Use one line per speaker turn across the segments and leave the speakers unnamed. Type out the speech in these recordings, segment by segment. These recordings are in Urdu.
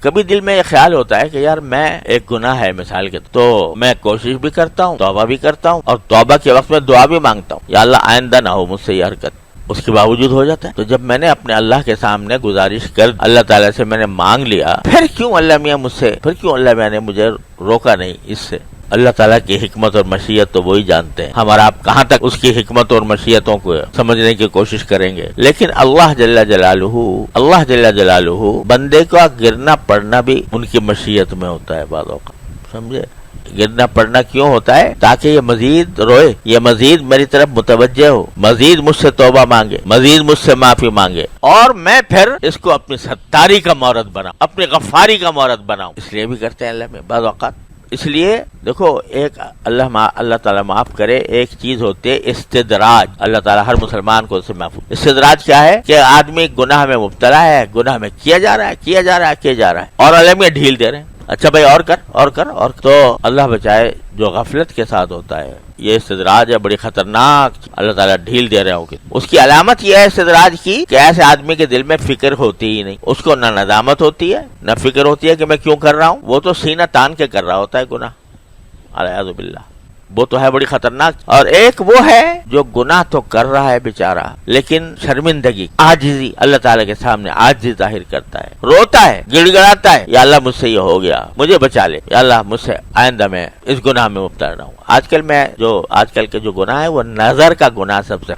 کبھی دل میں یہ خیال ہوتا ہے کہ یار میں ایک گناہ ہے مثال کے تو میں کوشش بھی کرتا ہوں، توبہ بھی کرتا ہوں، اور توبہ کے وقت میں دعا بھی مانگتا ہوں یا اللہ آئندہ نہ ہو مجھ سے یہ حرکت، اس کے باوجود ہو جاتا ہے۔ تو جب میں نے اپنے اللہ کے سامنے گزارش کر اللہ تعالیٰ سے میں نے مانگ لیا، پھر کیوں اللہ میاں مجھ سے، پھر کیوں اللہ میاں نے مجھے روکا نہیں اس سے؟ اللہ تعالیٰ کی حکمت اور مشیت تو وہی جانتے ہیں، ہمارا آپ کہاں تک اس کی حکمت اور مشیتوں کو سمجھنے کی کوشش کریں گے۔ لیکن اللہ جل جلالہ بندے کا گرنا پڑنا بھی ان کی مشیت میں ہوتا ہے بعض اوقات، سمجھے؟ گرنا پڑنا کیوں ہوتا ہے؟ تاکہ یہ مزید روئے، یہ مزید میری طرف متوجہ ہو، مزید مجھ سے توبہ مانگے، مزید مجھ سے معافی مانگے، اور میں پھر اس کو اپنی ستاری کا مورد بناؤں، اپنی غفاری کا مورد بناؤں۔ اس لیے بھی کرتے ہیں اللہ میں بعض اوقات۔ اس لیے دیکھو، ایک اللہ تعالیٰ معاف کرے، ایک چیز ہوتی ہے استدراج، اللہ تعالیٰ ہر مسلمان کو اس سے محفوظ۔ استدراج کیا ہے؟ کہ آدمی گناہ میں مبتلا ہے، گناہ میں کیا جا رہا ہے اور اللہ میں ڈھیل دے رہے ہیں، اچھا بھائی اور کر، تو اللہ بچائے جو غفلت کے ساتھ ہوتا ہے یہ استدراج ہے، بڑی خطرناک، اللہ تعالیٰ ڈھیل دے رہے ہوں گے۔ اس کی علامت یہ ہے استدراج کی کہ ایسے آدمی کے دل میں فکر ہوتی ہی نہیں، اس کو نہ ندامت ہوتی ہے نہ فکر ہوتی ہے کہ میں کیوں کر رہا ہوں، وہ تو سینہ تان کے کر رہا ہوتا ہے گناہ، اعوذ باللہ، وہ تو ہے بڑی خطرناک۔ اور ایک وہ ہے جو گناہ تو کر رہا ہے بیچارہ، لیکن شرمندگی، عاجزی، اللہ تعالیٰ کے سامنے عاجزی ظاہر کرتا ہے، روتا ہے، گڑ گڑاتا ہے، یا اللہ مجھ سے یہ ہو گیا، مجھے بچا لے، یا اللہ مجھ سے آئندہ میں اس گناہ میں مبتلا نہ ہوں۔ آج کل کے جو گناہ ہے وہ نظر کا گناہ سب سے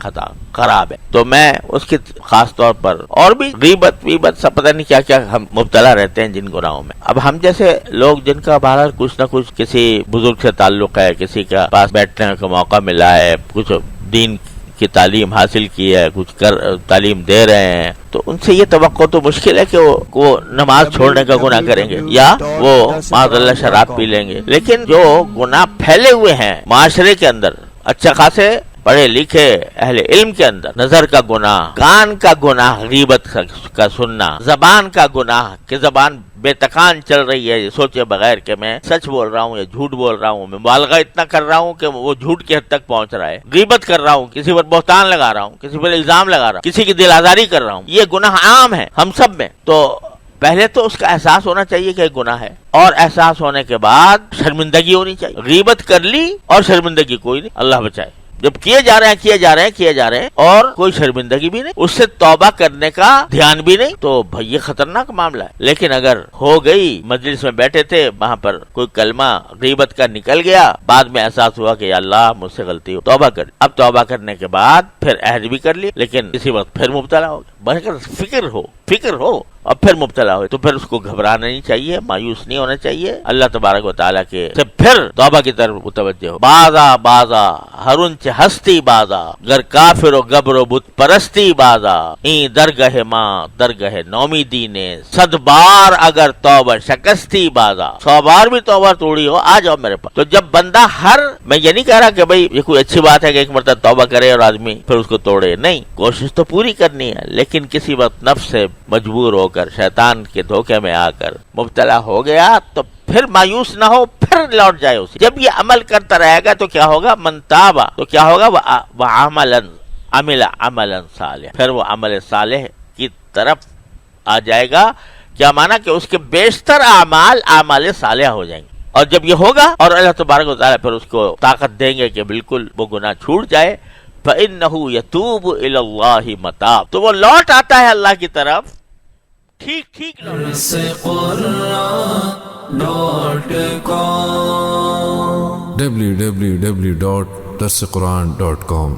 خراب ہے، تو میں اس کی خاص طور پر، اور بھی غیبت سب پتہ نہیں کیا کیا ہم مبتلا رہتے ہیں جن گناہوں میں۔ اب ہم جیسے لوگ جن کا بہرحال کچھ نہ کچھ کسی بزرگ سے تعلق ہے، کسی کا پاس بیٹھنے کا موقع ملا ہے، کچھ دین کی تعلیم حاصل کی ہے، کچھ تعلیم دے رہے ہیں، تو ان سے یہ توقع تو مشکل ہے کہ وہ نماز چھوڑنے کا گناہ کریں گے یا وہ معاذ اللہ شراب پی لیں گے۔ لیکن جو گناہ پھیلے ہوئے ہیں معاشرے کے اندر، اچھا خاصے پڑھے لکھے اہل علم کے اندر، نظر کا گناہ، کان کا گناہ، غیبت کا سننا، زبان کا گناہ کہ زبان بے تکان چل رہی ہے، سوچے بغیر کہ میں سچ بول رہا ہوں یا جھوٹ بول رہا ہوں، میں مبالغہ اتنا کر رہا ہوں کہ وہ جھوٹ کی حد تک پہنچ رہا ہے، غیبت کر رہا ہوں، کسی پر بہتان لگا رہا ہوں، کسی پر الزام لگا رہا ہوں، کسی کی دل آزاری کر رہا ہوں، یہ گناہ عام ہے ہم سب میں۔ تو پہلے تو اس کا احساس ہونا چاہیے کہ گناہ ہے، اور احساس ہونے کے بعد شرمندگی ہونی چاہیے۔ غیبت کر لی اور شرمندگی کوئی نہیں، اللہ بچائے، جب کیے جا رہے ہیں اور کوئی شرمندگی بھی نہیں، اس سے توبہ کرنے کا دھیان بھی نہیں، تو بھائی یہ خطرناک معاملہ ہے۔ لیکن اگر ہو گئی، مجلس میں بیٹھے تھے، وہاں پر کوئی کلمہ غیبت کا نکل گیا، بعد میں احساس ہوا کہ یا اللہ مجھ سے غلطی ہو، توبہ کر، اب توبہ کرنے کے بعد پھر عہد بھی کر لی، لیکن اسی وقت پھر مبتلا ہو گیا، بلکہ فکر ہو اور پھر مبتلا ہوئے، تو پھر اس کو گھبرانا نہیں چاہیے، مایوس نہیں ہونا چاہیے، اللہ تبارک و تعالیٰ کے سے پھر توبہ کی طرف متوجہ ہو۔ بازا ہرنچ ہستی بازا، گر کافر و گبر و بت پرستی بازا، این درگہ ماں درگہ نومیدی نے، صد بار اگر توبہ شکستی بازا، 100 بار بھی توبہ توڑی ہو آ جاؤ میرے پاس۔ تو جب بندہ میں یہ نہیں کہہ رہا کہ بھائی یہ کوئی اچھی بات ہے کہ ایک مرتبہ توبہ کرے اور آدمی پھر اس کو توڑے، نہیں، کوشش تو پوری کرنی ہے، لیکن کسی وقت نفس سے مجبور ہو کر، شیطان کے دھوکے میں آ کر مبتلا ہو گیا تو پھر مایوس نہ ہو، پھر لوٹ جائے اسے۔ جب یہ عمل کرتا رہے گا تو کیا ہوگا؟ من تابا، تو کیا ہوگا؟ وہ عمل عملا صالح، پھر وہ عمل صالح کی طرف آ جائے گا۔ کیا مانا؟ کہ اس کے بیشتر اعمال صالح ہو جائیں گے، اور جب یہ ہوگا اور اللہ تبارک و تعالیٰ پھر اس کو طاقت دیں گے کہ بالکل وہ گناہ چھوٹ جائے، فَإِنَّهُ يَتُوبُ إِلَى اللَّهِ مَتَابًا، تو وہ لوٹ آتا ہے اللہ کی طرف، ٹھیک
www.darsequran.com